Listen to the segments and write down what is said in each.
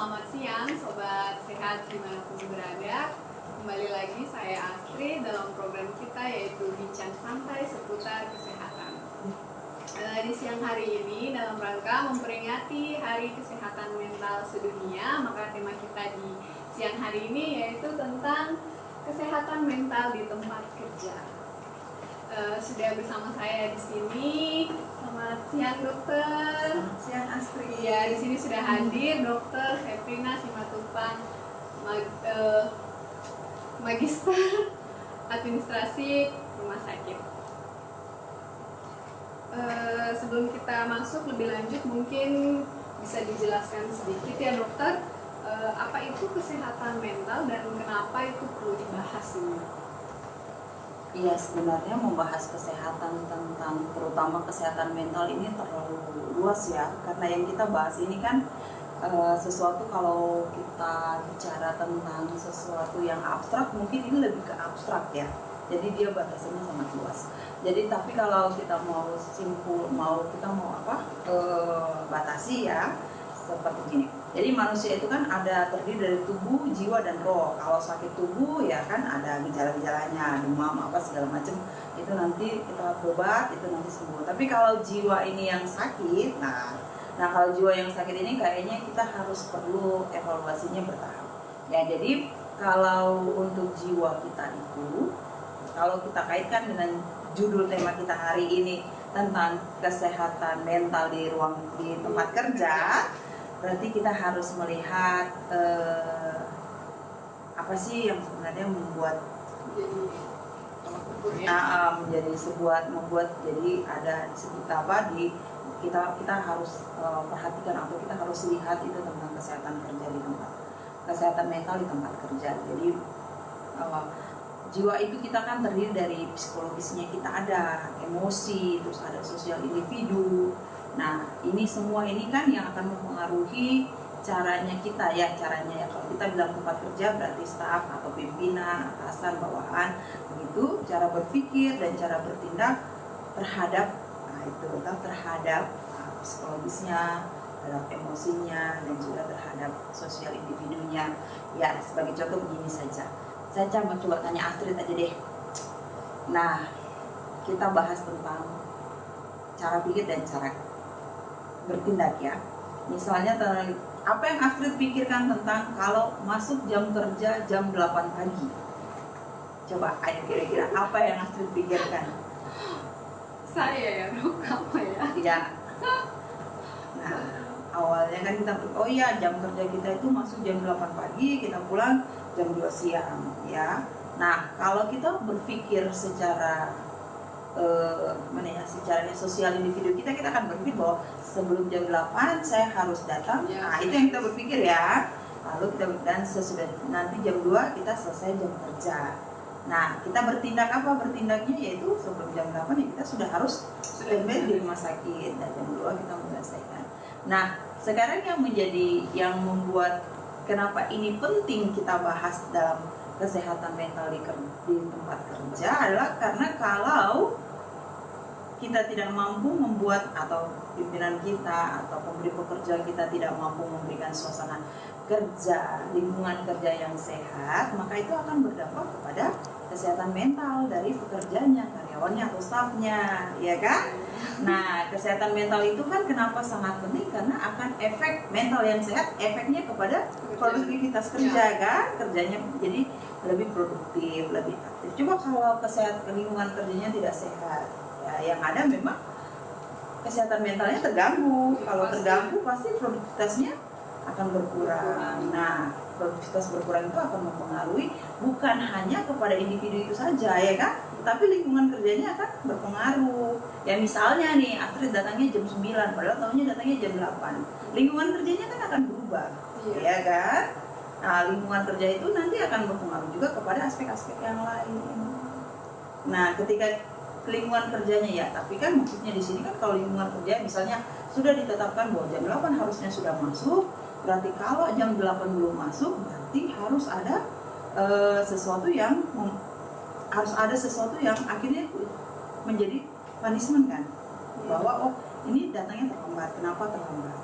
selamat siang Sobat Sehat dimanapun berada. Kembali lagi saya Astri dalam program kita yaitu Bincang Santai seputar kesehatan. Di siang hari ini dalam rangka memperingati Hari Kesehatan Mental Sedunia, maka tema kita di siang hari ini yaitu tentang kesehatan mental di tempat kerja. Sudah bersama saya di sini. Selamat siang dokter. Selamat siang Astri. Ya, di sini sudah hadir Dokter Seprina Simatupang, Magister Administrasi Rumah Sakit. Sebelum kita masuk lebih lanjut, mungkin bisa dijelaskan sedikit ya dokter, apa itu kesehatan mental dan kenapa itu perlu dibahas ini? Iya, sebenarnya membahas kesehatan tentang terutama kesehatan mental ini terlalu luas ya, karena yang kita bahas ini kan sesuatu, kalau kita bicara tentang sesuatu yang abstrak mungkin ini lebih ke abstrak ya, jadi dia batasannya sangat luas. Jadi tapi kalau kita mau batasi ya seperti gini. Jadi manusia itu kan terdiri dari tubuh, jiwa, dan roh. Kalau sakit tubuh ya kan ada gejala-gejalanya, demam apa segala macam. Itu nanti kita berobat, itu nanti sembuh. Tapi kalau jiwa ini yang sakit, nah kalau jiwa yang sakit ini kayaknya kita harus perlu evaluasinya bertahap. Ya, jadi kalau untuk jiwa kita itu, kalau kita kaitkan dengan judul tema kita hari ini tentang kesehatan mental di tempat kerja, berarti kita harus melihat apa sih yang sebenarnya membuat jadi ada kita harus perhatikan atau kita harus lihat itu tentang kesehatan mental di tempat kerja. Jadi jiwa itu kita kan terdiri dari psikologisnya, kita ada emosi, terus ada sosial individu. Nah, ini semua ini kan yang akan mempengaruhi caranya kalau kita bilang tempat kerja berarti staf atau pimpinan, atasan, bawahan, begitu cara berpikir dan cara bertindak terhadap psikologisnya, terhadap emosinya, dan juga terhadap sosial individunya. Ya, sebagai contoh begini saja. Saya coba tanya Astrid aja deh. Nah, kita bahas tentang cara pikir dan cara bertindak ya. Misalnya apa yang Astrid pikirkan tentang kalau masuk jam kerja jam 8 pagi? Coba ayo kira-kira apa yang Astrid pikirkan? Saya ya dok, apa ya? Ya. Nah, awalnya kan kita jam kerja kita itu masuk jam 8 pagi, kita pulang jam 2 siang ya. Nah, kalau kita berpikir secara secara sosial individu kita akan berpikir bahwa sebelum jam 8 saya harus datang. Nah, itu yang kita berpikir ya. Lalu dan sesudah nanti jam 2 kita selesai jam kerja. Nah, kita bertindak apa? Bertindaknya yaitu sebelum jam 8 ya kita sudah harus standby di rumah sakit, dan jam 2 kita menyelesaikan. Nah, sekarang yang membuat kenapa ini penting kita bahas dalam kesehatan mental di tempat kerja adalah karena kalau kita tidak mampu membuat, atau pimpinan kita atau pemberi pekerja kita tidak mampu memberikan suasana kerja, lingkungan kerja yang sehat, maka itu akan berdampak kepada kesehatan mental dari pekerjanya, karyawannya atau stafnya, ya kan? Nah, kesehatan mental itu kan kenapa sangat penting, karena akan efek mental yang sehat, efeknya kepada produktivitas kerja kan, kerjanya jadi lebih produktif, lebih aktif. Coba kalau lingkungan kerjanya tidak sehat, ya yang ada memang kesehatan mentalnya terganggu. Kalau terganggu pasti produktivitasnya akan berkurang. Nah, produktivitas berkurang itu akan mempengaruhi bukan hanya kepada individu itu saja ya kan, tapi lingkungan kerjanya akan berpengaruh. Ya misalnya nih, Astrid datangnya jam 9 padahal tahunya datangnya jam 8. Lingkungan kerjanya kan akan berubah, ya kan? Nah, lingkungan kerja itu nanti akan berpengaruh juga kepada aspek-aspek yang lain. Nah, ketika lingkungan kerjanya ya, tapi kan maksudnya di sini kan kalau lingkungan kerja misalnya sudah ditetapkan bahwa jam 8 harusnya sudah masuk, berarti kalau jam 8 belum masuk berarti harus ada sesuatu yang akhirnya menjadi punishment kan, bahwa ini datangnya terlambat, kenapa terlambat?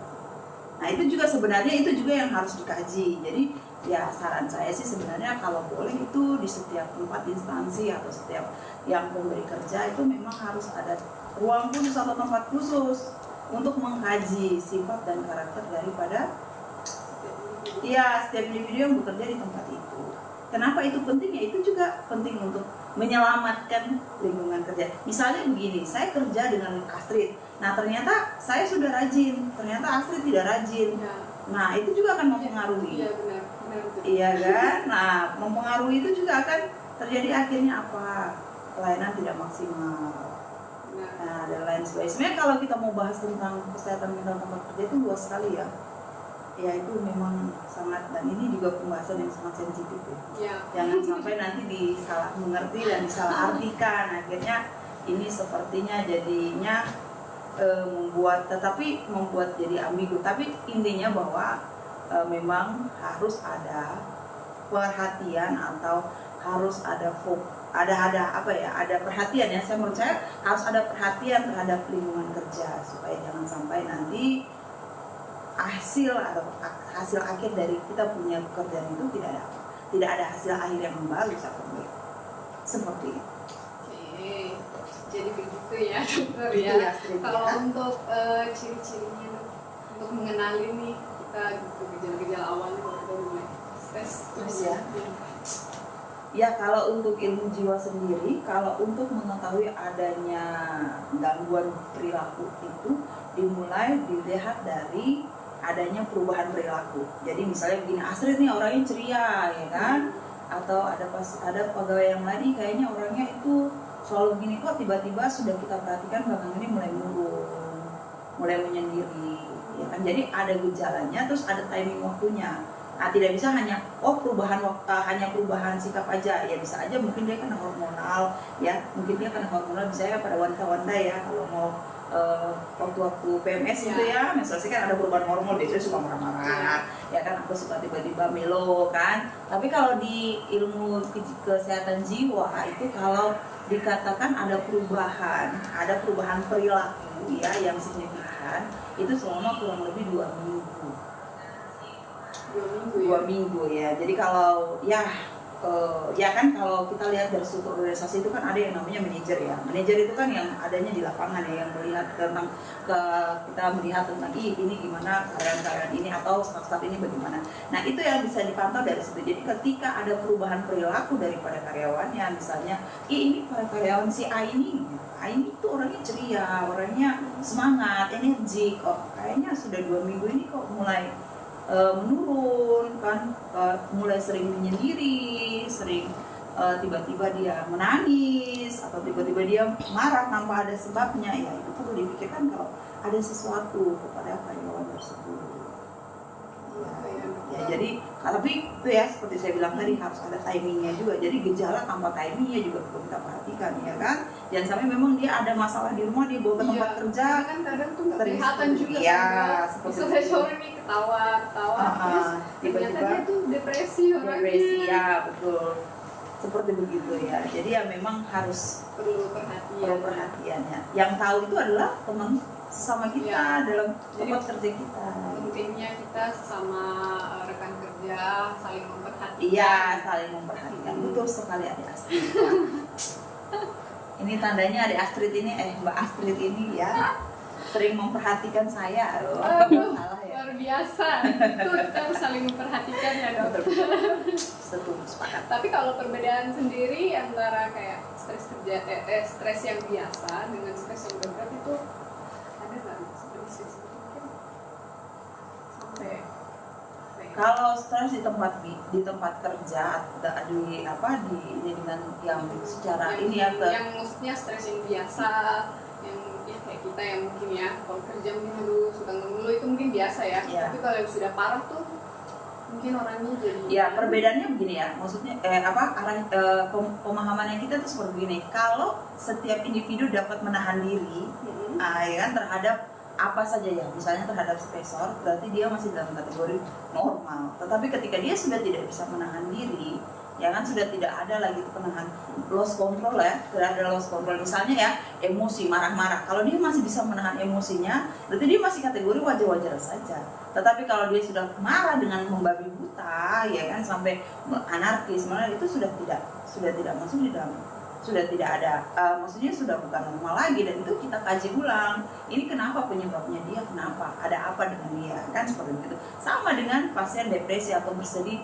Nah, itu juga sebenarnya itu juga yang harus dikaji. Jadi ya saran saya sih sebenarnya kalau boleh itu di setiap tempat instansi atau setiap yang memberi kerja itu memang harus ada ruang khusus atau tempat khusus untuk mengkaji sifat dan karakter daripada setiap individu yang bekerja di tempat itu. Kenapa itu penting? Ya itu juga penting untuk menyelamatkan lingkungan kerja. Misalnya begini, saya kerja dengan Astrid. Nah ternyata saya sudah rajin, ternyata Astrid tidak rajin. Ya. Nah itu juga akan mempengaruhi. Iya benar. Iya kan? Nah mempengaruhi itu juga akan terjadi akhirnya apa? Pelayanan tidak maksimal. Nah dan lain sebagainya. Sebenarnya kalau kita mau bahas tentang kesehatan mental tempat kerja itu luas sekali ya. Ya itu memang sangat, dan ini juga pembahasan yang sangat sensitif ya. Jangan sampai nanti disalah mengerti dan disalah artikan. Akhirnya ini sepertinya jadinya membuat jadi ambigu. Tapi intinya bahwa memang harus ada perhatian atau harus ada ada perhatian ya. Menurut saya harus ada perhatian terhadap lingkungan kerja supaya jangan sampai nanti hasil akhir dari kita punya pekerjaan itu tidak ada hasil akhir yang bagus seperti itu. Oke, jadi begitu ya dokter ya. Kalau untuk ciri-cirinya untuk mengenali nih kita gitu gejala-gejala awal kalau kita mulai stres ya. Ya kalau untuk ilmu jiwa sendiri, kalau untuk mengetahui adanya gangguan perilaku itu dimulai dilihat dari adanya perubahan perilaku. Jadi misalnya begini, Astrid nih orangnya ceria ya kan, atau ada pegawai yang lain kayaknya orangnya itu selalu begini, kok tiba-tiba sudah kita perhatikan belakangan ini mulai murung, mulai menyendiri ya kan. Jadi ada gejalanya, terus ada timing waktunya. Nah, tidak bisa hanya perubahan sikap aja, ya bisa aja mungkin dia kan hormonal ya, mungkin dia kan hormonal misalnya pada wanita-wanita ya, kalau mau waktu PMS itu ya, menstruasi kan ada perubahan hormon, biasanya suka marah-marah ya kan, aku suka tiba-tiba melo kan. Tapi kalau di ilmu kesehatan jiwa itu kalau dikatakan ada perubahan perilaku ya yang signifikan itu selama kurang lebih 2 minggu. 2 minggu ya. Jadi kalau ya kan kalau kita lihat dari struktur organisasi itu kan ada yang namanya manajer ya. Manajer itu kan yang adanya di lapangan ya, yang melihat tentang kita melihat tentang ini gimana karyawan-karyawan ini atau staf-staf ini bagaimana. Nah itu yang bisa dipantau dari situ. Jadi ketika ada perubahan perilaku daripada karyawannya, misalnya ini para karyawan si A ini tuh orangnya ceria, orangnya semangat, energik, kok kayaknya sudah 2 minggu ini kok mulai menurun kan, mulai sering menyendiri, sering tiba-tiba dia menangis atau tiba-tiba dia marah tanpa ada sebabnya, ya itu perlu dipikirkan kalau ada sesuatu kepada karyawan tersebut. Ya jadi tapi itu ya seperti saya bilang tadi harus ada timingnya juga. Jadi gejala tanpa timingnya juga perlu kita perhatikan ya kan. Jangan sampai memang dia ada masalah di rumah, dia bawa ke tempat kerja kan kadang tuh sering kelihatan juga ya, kan, seperti bisa sore nih ketawa terus tiba-tiba dia tuh depresi ya betul, seperti begitu ya. Jadi ya memang harus perlu perhatiannya. Yang tahu itu adalah teman sesama kita dalam tempat kerja kita. Pentingnya kita sesama rekan kerja saling memperhatikan. Iya, saling memperhatikan. Betul sekali Adik Astrid. Ini tandanya Adik Astrid ini, Mbak Astrid ini ya sering memperhatikan saya. Salah ya. Luar biasa. Itu kita harus saling memperhatikan ya dokter. Setuju, sepakat. Tapi kalau perbedaan sendiri antara kayak stres kerja, stres yang biasa dengan stres yang berat itu ada nggak seperti sampai kalau stres di tempat kerja di dengan yang secara yang, ini ya yang maksudnya stres yang biasa yang ya kayak kita yang mungkin ya kalau kerja mungkin dulu suka ngeluh itu mungkin biasa ya. Tapi kalau yang sudah parah tuh mungkin orangnya jadi ya perbedaannya begini ya, maksudnya pemahamannya kita tuh seperti begini. Kalau setiap individu dapat menahan diri ya kan, terhadap apa saja ya, misalnya terhadap stresor, berarti dia masih dalam kategori normal. Tetapi ketika dia sudah tidak bisa menahan diri, ya kan, sudah tidak ada lagi kepenahan, lost control ya, tidak ada lost control. Misalnya ya emosi, marah-marah, kalau dia masih bisa menahan emosinya, berarti dia masih kategori wajar-wajar saja. Tetapi kalau dia sudah marah dengan membabi buta, ya kan, sampai anarkis, malah itu sudah tidak masuk di dalam, sudah tidak ada, maksudnya sudah bukan normal lagi. Dan itu kita kaji ulang, ini kenapa penyebabnya, dia kenapa, ada apa dengan dia, kan seperti itu. Sama dengan pasien depresi atau sedih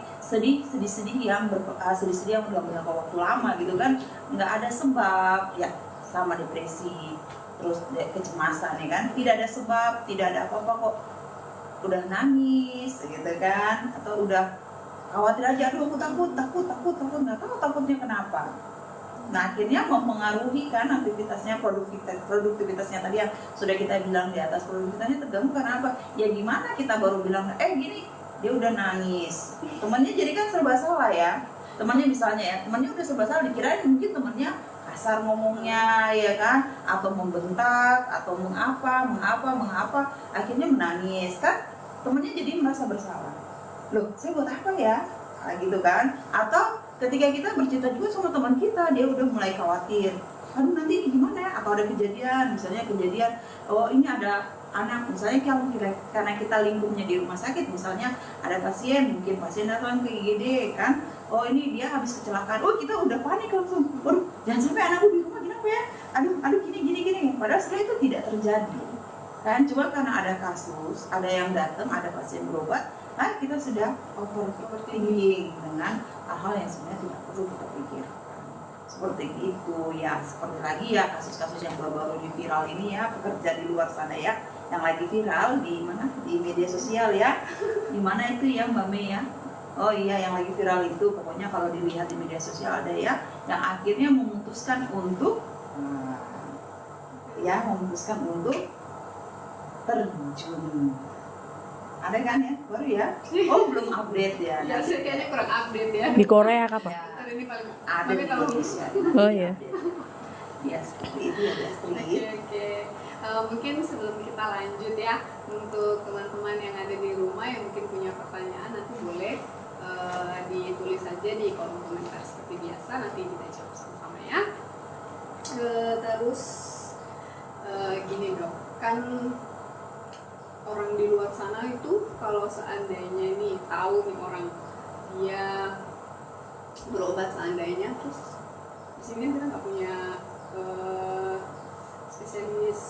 yang dalam jangka waktu lama gitu kan, nggak ada sebab ya, sama depresi, terus kecemasan ya kan, tidak ada sebab, tidak ada apa-apa kok, udah nangis gitu kan, atau udah khawatir aja, aduh aku takut, nggak tahu takutnya kenapa. Nah akhirnya mempengaruhi kan aktivitasnya, produktivitasnya tadi yang sudah kita bilang di atas, produktivitasnya terganggu karena apa? Ya gimana kita baru bilang, gini, dia udah nangis, temannya jadi kan serba salah ya, temannya misalnya ya, temannya udah serba salah, dikirain mungkin temannya kasar ngomongnya ya kan, atau membentak, atau mengapa, akhirnya menangis kan, temannya jadi merasa bersalah, loh saya buat apa ya, gitu kan. Atau ketika kita bercerita juga sama teman kita, dia udah mulai khawatir, aduh nanti ini gimana ya, atau ada kejadian, misalnya oh ini ada anak, misalnya karena kita lingkupnya di rumah sakit, misalnya ada pasien datang ke IGD kan, oh ini dia habis kecelakaan, oh kita udah panik langsung, waduh jangan sampai anakku di rumah kenapa ya, aduh gini, padahal setelah itu tidak terjadi kan, cuma karena ada kasus, ada yang datang, ada pasien berobat, nah kita sudah overthinking dengan hal-hal yang sebenarnya tidak perlu kita pikir. Seperti itu ya, seperti lagi ya kasus-kasus yang baru-baru di viral ini ya, pekerja di luar sana ya, yang lagi viral di mana, di media sosial ya, di mana itu ya Mbak Mei ya, oh iya yang lagi viral itu, pokoknya kalau dilihat di media sosial ada ya, yang akhirnya memutuskan untuk terjun. Ada kan ya, baru ya? Oh belum update ya? Ya kayaknya kurang update ya. Di Korea kapan? Ya, Ini paling ada di Indonesia. Oh iya. Ya seperti itu ya Astrid. Oke. Mungkin sebelum kita lanjut ya, untuk teman-teman yang ada di rumah yang mungkin punya pertanyaan, nanti boleh ditulis saja di kolom komentar seperti biasa, nanti kita jawab sama-sama ya. Terus gini dok, kan orang di luar sana itu kalau seandainya nih tahu nih orang dia berobat seandainya, terus di sini kita nggak punya spesialis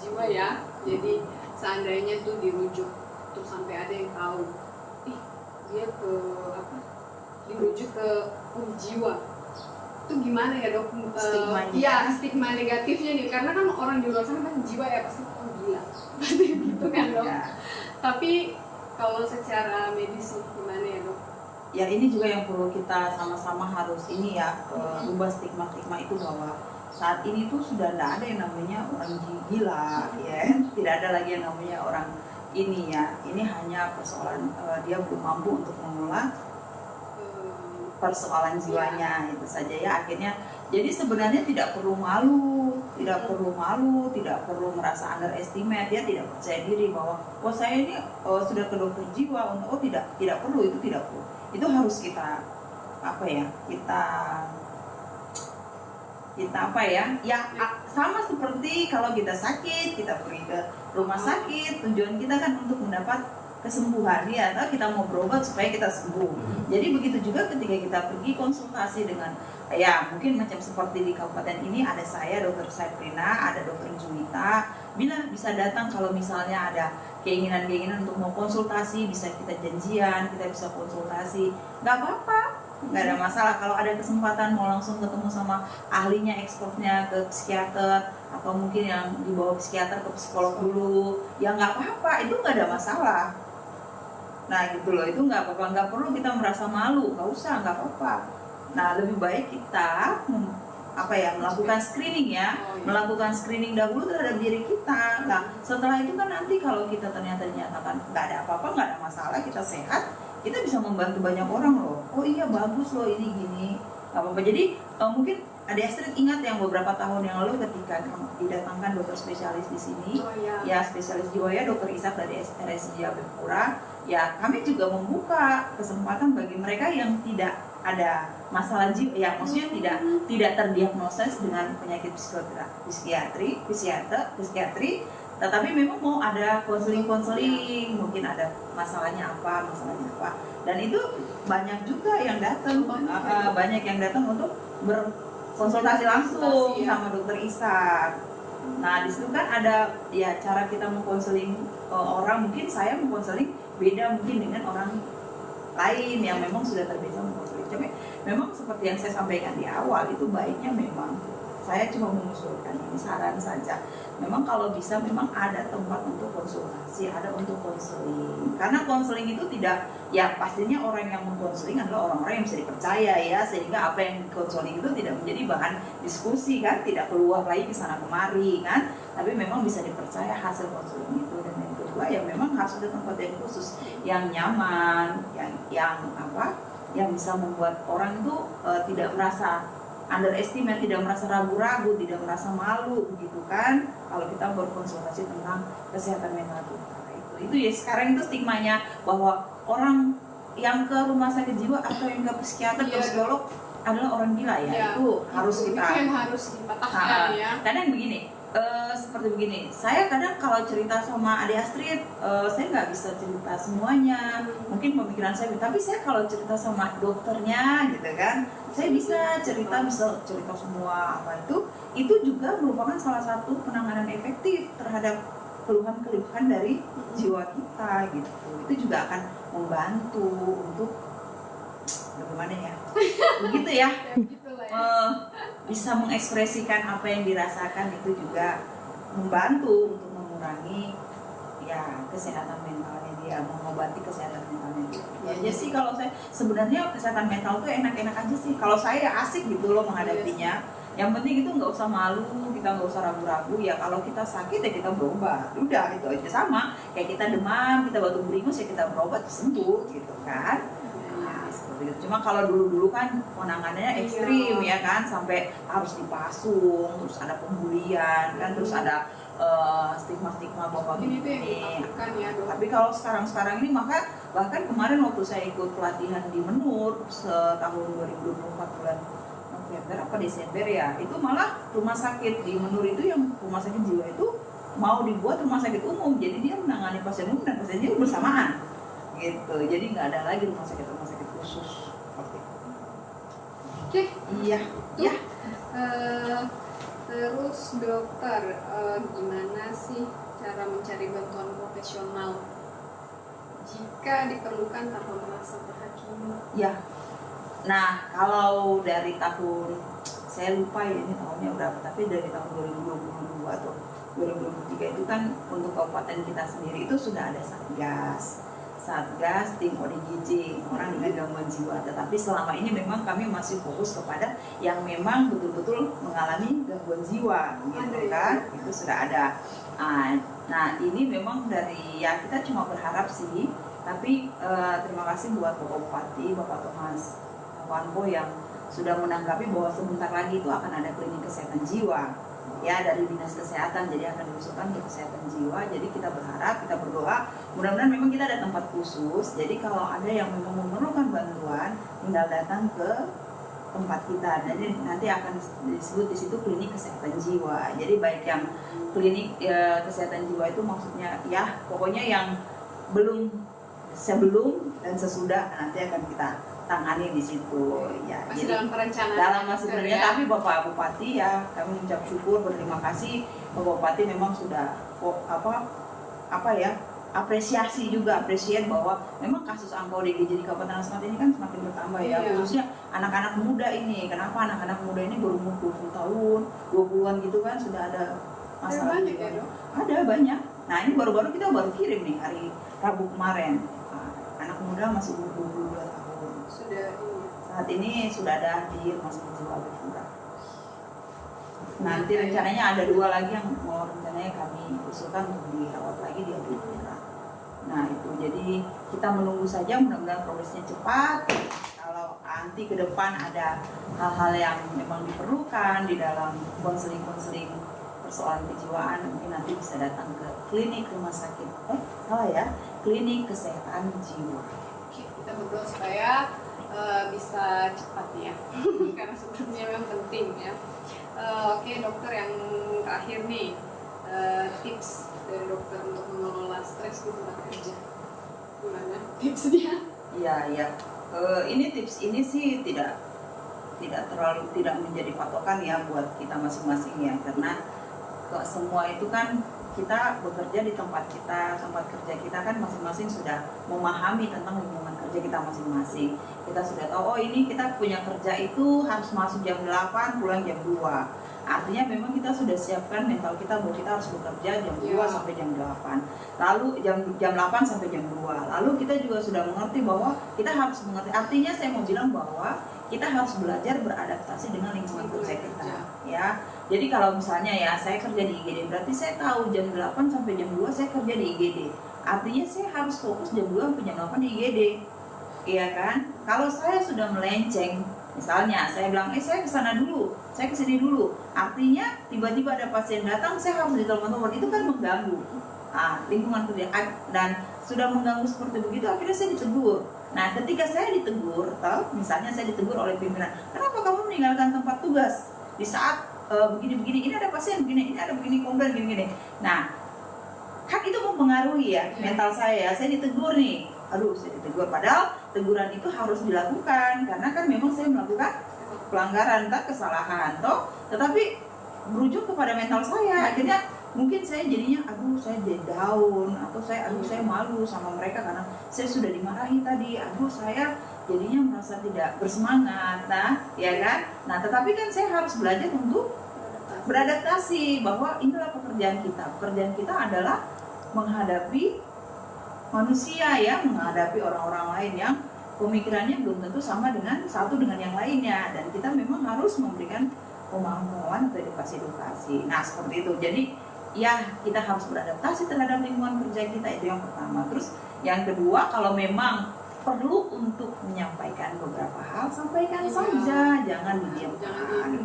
jiwa ya, jadi seandainya tuh dirujuk terus sampai ada yang tahu, dia dirujuk ke jiwa, itu gimana ya dok? Stigma negatifnya nih, karena kan orang di luar sana kan jiwa ya pasti gila pasti gitu kan dok ya. Tapi kalau secara medis gimana ya dok? Ya ini juga yang perlu kita sama-sama harus ini ya, ubah stigma-stigma itu, bahwa saat ini tuh sudah tidak ada yang namanya orang gila ya, tidak ada lagi yang namanya orang ini ya, ini hanya persoalan dia belum mampu untuk mengelola persoalan jiwanya itu saja ya. Akhirnya jadi sebenarnya tidak perlu malu, tidak perlu merasa underestimate, dia tidak percaya diri bahwa saya ini sudah ke dokter jiwa, tidak perlu, itu tidak perlu. Itu harus kita sama seperti kalau kita sakit, kita pergi ke rumah sakit, tujuan kita kan untuk mendapat kesembuhan ya, atau kita mau berobat supaya kita sembuh. Jadi begitu juga ketika kita pergi konsultasi dengan ya mungkin macam seperti di kabupaten ini ada saya, Dr. Sabrina, ada Dr. Juwita, bisa datang kalau misalnya ada keinginan untuk mau konsultasi, bisa kita janjian, kita bisa konsultasi, nggak apa-apa, nggak ada masalah. Kalau ada kesempatan mau langsung ketemu sama ahlinya, ekspertnya ke psikiater, atau mungkin yang dibawa psikiater ke psikolog dulu, ya nggak apa-apa, itu nggak ada masalah. Nah gitu loh, itu nggak apa-apa, nggak perlu kita merasa malu, nggak usah, nggak apa-apa. Nah lebih baik kita melakukan screening ya, melakukan screening dahulu terhadap diri kita. Nah setelah itu kan nanti kalau kita ternyata dinyatakan nggak ada apa-apa, nggak ada masalah, kita sehat, kita bisa membantu banyak orang loh. Oh iya bagus loh ini gini, nggak apa-apa. Jadi mungkin ada Astrid ingat yang beberapa tahun yang lalu ketika didatangkan dokter spesialis di sini, ya spesialis jiwa ya, Dokter Ishak dari RSJ Abepura, ya kami juga membuka kesempatan bagi mereka yang tidak ada masalah jiwa, ya maksudnya tidak terdiagnosis dengan penyakit psikiatri, tetapi memang mau ada konseling, mungkin ada masalahnya apa, dan itu banyak juga yang datang, banyak yang datang untuk berkonsultasi langsung sama dokter Ishak. Nah, di situ kan ada ya cara kita mengkonseling orang, mungkin saya mengkonseling beda mungkin dengan orang lain yang memang sudah terbiasa mengkonseling. Tapi memang seperti yang saya sampaikan di awal, itu baiknya memang saya cuma mengusulkan ini saran saja. Memang kalau bisa memang ada tempat untuk konsultasi, ada untuk konseling. Karena konseling itu tidak, ya pastinya orang yang mengkonseling adalah orang-orang yang bisa dipercaya ya, sehingga apa yang konseling itu tidak menjadi bahan diskusi kan, tidak keluar lagi ke sana kemari kan, tapi memang bisa dipercaya hasil konseling itu. Dan yang kedua ya memang harus ada tempat yang khusus, yang nyaman, yang bisa membuat orang itu tidak merasa underestimate, tidak merasa ragu-ragu, tidak merasa malu gitu kan, kalau kita berkonsultasi tentang kesehatan mental kita. Itu ya sekarang itu stigmanya bahwa orang yang ke rumah sakit jiwa atau yang ke psikiater, ke psikolog adalah orang gila ya. Itu harus kita yang harus dipatahkan ya. Kadang begini, seperti begini, saya kadang kalau cerita sama Ade Astrid, saya nggak bisa cerita semuanya, mungkin pemikiran saya, tapi saya kalau cerita sama dokternya gitu kan, saya bisa cerita semua apa itu juga merupakan salah satu penanganan efektif terhadap keluhan-keluhan dari jiwa kita gitu. Itu juga akan membantu untuk bagaimana ya, begitu ya, bisa mengekspresikan apa yang dirasakan, itu juga membantu untuk mengurangi ya kesehatan mentalnya dia, mengobati kesehatan mentalnya dia. Ya sih kalau saya sebenarnya kesehatan mental tuh enak-enak aja sih. Kalau saya asik gitu loh menghadapinya. Yang penting itu nggak usah malu, kita nggak usah ragu-ragu ya. Kalau kita sakit ya kita berobat, udah itu aja. Sama kayak kita demam, kita batuk beringus ya kita berobat sembuh gitu kan. Seperti itu. Cuma kalau dulu-dulu kan penanganannya ekstrim ya kan, sampai harus dipasung, terus ada pembulian kan, terus ada stigma-stigma bahwa ini ya, tapi kalau sekarang ini bahkan kemarin waktu saya ikut pelatihan di Menur tahun 2024 bulan November apa Desember ya, itu malah rumah sakit di Menur itu, yang rumah sakit jiwa itu mau dibuat rumah sakit umum, jadi dia menangani pasien umum dan pasien jiwa bersamaan gitu, jadi nggak ada lagi rumah sakit khusus. Oke. Iya. Terus dokter, gimana sih cara mencari bantuan profesional jika diperlukan tanpa merasa terhakimi? Ya. Nah, kalau dari tahun, saya lupa ya ini tahunnya berapa, tapi dari tahun 2022 atau 2023 itu kan untuk kabupaten kita sendiri itu sudah ada Satgas tim ODGJ, orang dengan gangguan jiwa. Tetapi selama ini memang kami masih fokus kepada yang memang betul-betul mengalami gangguan jiwa, gitu kan? Itu sudah ada. Nah ini memang dari ya kita cuma berharap sih. Tapi terima kasih buat Bapak Bupati, Bapak Thomas Wanpo yang sudah menanggapi bahwa sebentar lagi itu akan ada klinik kesehatan jiwa. Ya dari dinas kesehatan, jadi akan diusulkan ke kesehatan jiwa. Jadi kita berharap, kita berdoa mudah-mudahan memang kita ada tempat khusus, jadi kalau ada yang memang memerlukan bantuan tinggal datang ke tempat kita. Jadi nanti akan disebut di situ klinik kesehatan jiwa. Jadi baik yang klinik kesehatan jiwa itu maksudnya ya pokoknya yang sebelum dan sesudah nanti akan kita tangani di situ ya. Masih jadi dalam perencanaan. Dalam sebenarnya ya. Tapi Bapak Bupati ya kami mengucap syukur, berterima kasih Bapak Bupati memang sudah apresiasi bahwa memang kasus angka ODGJ di Kabupaten Asmat ini kan semakin bertambah ya, khususnya anak-anak muda ini. Kenapa anak-anak muda ini berumur 20 tahun, 20-an gitu kan sudah ada masalah banyak ya, ada banyak. Nah ini baru-baru kita baru kirim nih hari Rabu kemarin, anak muda masih umur 22 tahun. Saat ini sudah ada di Rumah Sakit Jiwa Befura. Nanti rencananya ada 2 lagi yang mau rencananya kami usulkan untuk dirawat lagi di Befura. Nah itu jadi kita menunggu saja, mudah-mudahan progresnya cepat. Kalau nanti ke depan ada hal-hal yang memang diperlukan di dalam konseling persoalan kejiwaan, mungkin nanti bisa datang ke klinik rumah sakit klinik kesehatan jiwa. Oke, kita berdoa supaya bisa cepat ya. Karena sebelumnya memang penting ya. Oke dokter, yang terakhir nih, tips dari dokter untuk mengelola stres di tempat kerja, gimana tipsnya? Iya. Ini tips ini sih tidak menjadi patokan ya buat kita masing-masing ya, karena semua itu kan kita bekerja di tempat kerja kita kan masing-masing sudah memahami tentang lingkungan kerja kita masing-masing. Kita sudah tahu, oh ini kita punya kerja itu harus masuk jam 8, pulang jam 2. Artinya memang kita sudah siapkan mental kita bahwa kita harus bekerja jam 2 sampai jam 8. Lalu jam 8 sampai jam 2. Lalu kita juga sudah mengerti bahwa kita harus mengerti. Artinya saya mau bilang bahwa kita harus belajar beradaptasi dengan lingkungan kerja kita, ya. Jadi kalau misalnya ya saya kerja di IGD, berarti saya tahu jam 8 sampai jam 2 saya kerja di IGD. Artinya saya harus fokus jam 2 sampai jam 8 di IGD. Iya kan? Kalau saya sudah melenceng, misalnya saya bilang, saya kesana dulu, saya kesini dulu. Artinya tiba-tiba ada pasien datang, saya harus ditelepon-telepon, itu kan mengganggu lingkungan kerja. Dan sudah mengganggu seperti begitu, akhirnya saya ditegur. Nah, ketika saya ditegur, atau misalnya saya ditegur oleh pimpinan, kenapa kamu meninggalkan tempat tugas di saat begini-begini, ini ada pasien begini, ini ada begini komplain begini. Nah, kan itu mempengaruhi ya mental saya. Saya ditegur nih, saya ditegur. Padahal teguran itu harus dilakukan karena kan memang saya melakukan pelanggaran, kesalahan, tetapi berujung kepada mental saya. Akhirnya mungkin saya jadinya, saya jadi down, atau saya malu sama mereka karena saya sudah dimarahi tadi. Saya jadinya merasa tidak bersemangat, ya kan? Nah, tetapi kan saya harus belajar untuk beradaptasi bahwa inilah pekerjaan kita. Pekerjaan kita adalah menghadapi manusia ya, menghadapi orang-orang lain yang pemikirannya belum tentu sama dengan yang lainnya, dan kita memang harus memberikan pemahaman atau edukasi. Nah, seperti itu. Jadi ya, kita harus beradaptasi terhadap lingkungan kerja kita, itu yang pertama. Terus yang kedua, kalau memang perlu untuk menyampaikan beberapa hal, sampaikan saja, jangan didiamkan,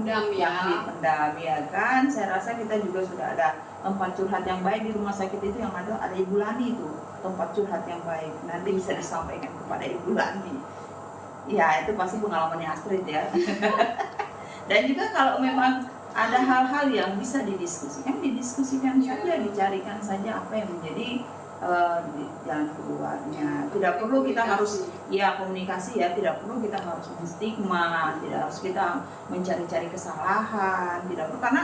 jangan dipendam ya kan. Saya rasa kita juga sudah ada tempat curhat yang baik di rumah sakit itu, yang ada Ibu Lani itu, tempat curhat yang baik, nanti bisa disampaikan kepada Ibu Lani ya, itu pasti pengalamannya Astrid ya. Dan juga kalau memang ada hal-hal yang bisa didiskusikan saja, dicarikan saja apa yang menjadi jalan keluarnya. Tidak perlu kita harus komunikasi ya, tidak perlu kita harus menstigma, tidak harus kita mencari-cari kesalahan, tidak perlu, karena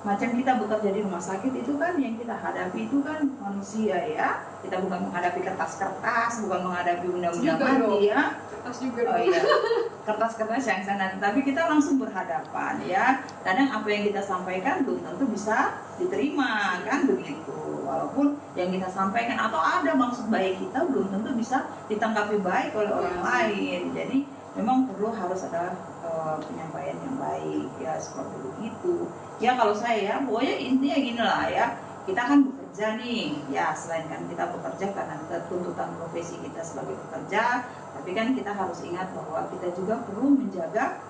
macam kita bekerja di rumah sakit itu kan yang kita hadapi itu kan manusia ya. Kita bukan menghadapi kertas-kertas, bukan menghadapi benda-benda mati ya. Kertas juga. Oh iya, kertas-kertas yang sana, tapi kita langsung berhadapan ya. Kadang apa yang kita sampaikan belum tentu bisa diterima kan, begitu. Walaupun yang kita sampaikan atau ada maksud baik kita, belum tentu bisa ditanggapi baik oleh orang lain. Jadi memang harus ada penyampaian yang baik ya, seperti begitu. Ya kalau saya pokoknya intinya gini lah ya, kita kan bekerja nih ya, selain kan kita bekerja karena tuntutan profesi kita sebagai pekerja, tapi kan kita harus ingat bahwa kita juga perlu menjaga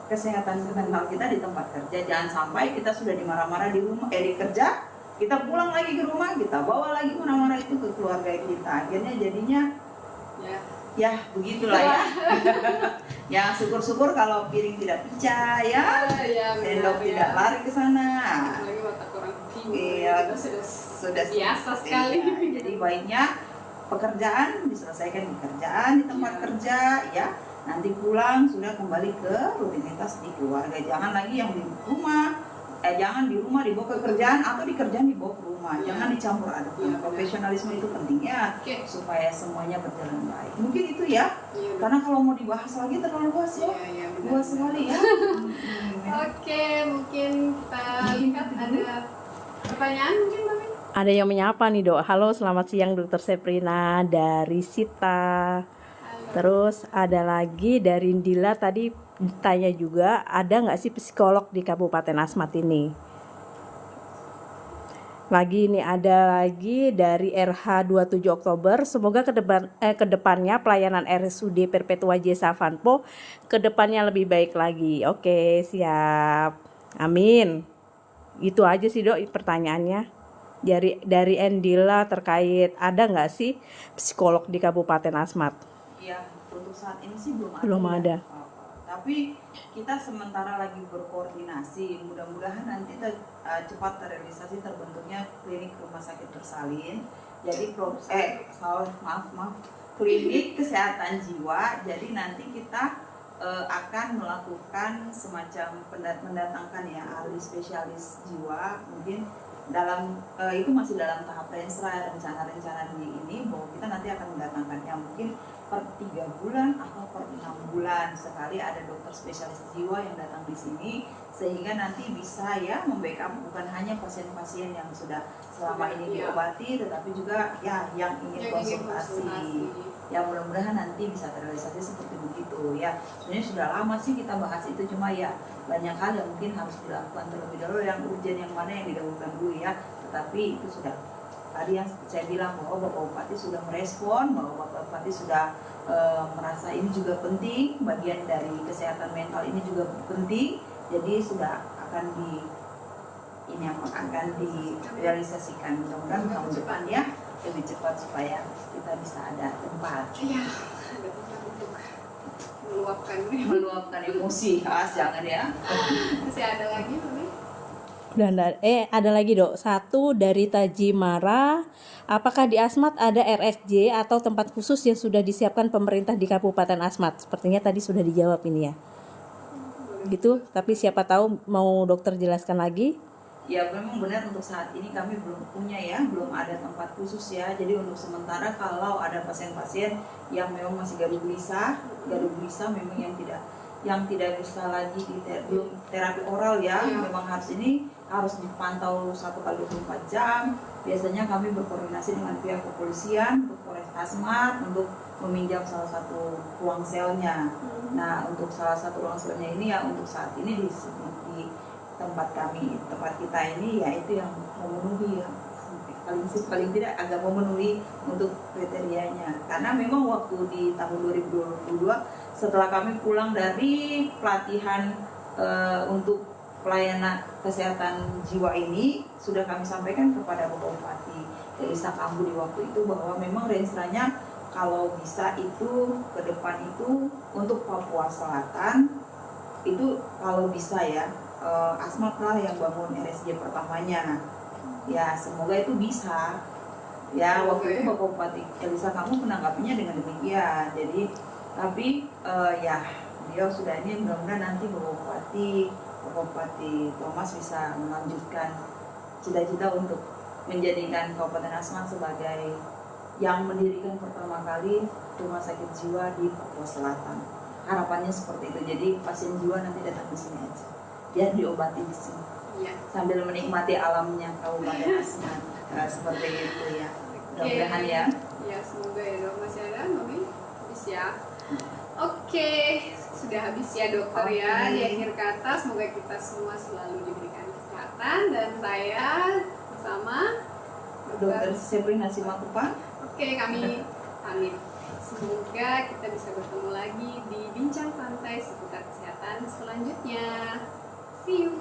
kesehatan mental kita di tempat kerja. Jangan sampai kita sudah dimarah-marah di rumah, di kerja, kita pulang lagi ke rumah, kita bawa lagi marah-marah itu ke keluarga kita. Akhirnya jadinya ya begitulah ya. Ya syukur-syukur kalau piring tidak pecah ya, sendok tidak lari ke sana. Lagi watak orang Iya, sudah biasa sekali. Iya, jadi baiknya pekerjaan diselesaikan di tempat kerja ya. Nanti pulang sudah kembali ke rutinitas di keluarga. Jangan lagi yang di rumah, jangan di rumah dibawa ke kerjaan, atau di kerjaan dibawa ke rumah. Jangan dicampur adukkan. Profesionalisme itu pentingnya supaya semuanya berjalan baik. Mungkin itu ya. Karena kalau mau dibahas lagi terlalu luas ya. Luas sekali ya. Oke, mungkin kita lihat ada pertanyaan mungkin Mbak Min? Ada yang menyapa nih Dok. Halo, selamat siang Dokter Seprina dari Sita. Terus ada lagi dari Indila, tadi ditanya juga, ada nggak sih psikolog di Kabupaten Asmat ini? Lagi ini ada lagi dari RH 27 Oktober, semoga kedepannya pelayanan RSUD Perpetua Jesa Vanpo kedepannya lebih baik lagi. Oke, siap. Amin. Itu aja sih Dok pertanyaannya. Dari Endila terkait ada nggak sih psikolog di Kabupaten Asmat? Ya, untuk saat ini sih belum ada. Belum ya. ada. Tapi kita sementara lagi berkoordinasi. Mudah-mudahan nanti cepat terrealisasi terbentuknya klinik rumah sakit bersalin. Jadi maaf, klinik kesehatan jiwa. Jadi nanti kita akan melakukan semacam mendatangkan ya ahli spesialis jiwa. Mungkin dalam itu masih dalam tahap rencana ini bahwa kita nanti akan mendatangkannya mungkin per 3 bulan atau per 6 bulan sekali ada dokter spesialis jiwa yang datang di sini, sehingga nanti bisa ya membackup bukan hanya pasien-pasien yang sudah selama ini diobati, tetapi juga ya yang ingin konsultasi. Ya mudah-mudahan nanti bisa terrealisasi seperti begitu ya. Sebenarnya sudah lama sih kita bahas itu, cuma ya banyak hal yang mungkin harus dilakukan terlebih dahulu, yang urgent yang mana yang didahulukan dulu ya. Tetapi itu sudah tadi yang saya bilang bahwa Bapak Bupati sudah merespon, bahwa Bapak Bupati sudah merasa ini juga penting, bagian dari kesehatan mental ini juga penting, jadi sudah akan direalisasikan. Mudah-mudahan tahun depan ya lebih cepat supaya kita bisa ada tempat. Iya, ada tempat untuk meluapkan emosi. Jangan ya. Masih ada lagi, Mami? Udah ada lagi Dok. Satu dari Taji Mara, apakah di Asmat ada RSJ atau tempat khusus yang sudah disiapkan pemerintah di Kabupaten Asmat? Sepertinya tadi sudah dijawab ini ya. Gitu, tapi siapa tahu mau dokter jelaskan lagi. Ya memang benar untuk saat ini kami belum punya ya, belum ada tempat khusus ya. Jadi untuk sementara kalau ada pasien-pasien yang memang masih garu gelisah memang yang tidak bisa lagi belum terapi oral ya, memang harus dipantau 1 kali 24 jam. Biasanya kami berkoordinasi dengan pihak kepolisian, untuk Polres Asmat untuk meminjam salah satu ruang selnya. Nah untuk salah satu ruang selnya ini ya untuk saat ini di tempat kita ini ya itu yang memenuhi ya, paling tidak agak memenuhi untuk kriterianya. Karena memang waktu di tahun 2022 setelah kami pulang dari pelatihan untuk pelayanan kesehatan jiwa ini, sudah kami sampaikan kepada Bapak Bupati Elisa Kambu di waktu itu bahwa memang rencananya kalau bisa itu ke depan itu untuk Papua Selatan itu kalau bisa ya Asmat lah yang bangun RSJ pertamanya. Ya semoga itu bisa. Ya waktu itu Bapak Bupati Elisa Kambu menanggapinya dengan demikian. Jadi tapi ya beliau sudah ini, mudah-mudahan nanti Bapak Bupati Thomas bisa melanjutkan cita-cita untuk menjadikan Kabupaten Asmat sebagai yang mendirikan pertama kali rumah sakit jiwa di Papua Selatan. Harapannya seperti itu. Jadi pasien jiwa nanti datang ke sini aja, biar diobati di sini. Ya. Sambil menikmati alamnya Kabupaten Asmat. Seperti itu ya. Mudah-mudahan ya. Ya semoga ya Dok. Masih ada Mami? Habis ya. Oke, sudah habis ya dokter ya. Di akhir kata semoga kita semua selalu diberikan kesehatan, dan saya bersama Dokter Sebrina Simatupang. Oke, kami pamit. Semoga kita bisa bertemu lagi di bincang santai seputar kesehatan selanjutnya. See you.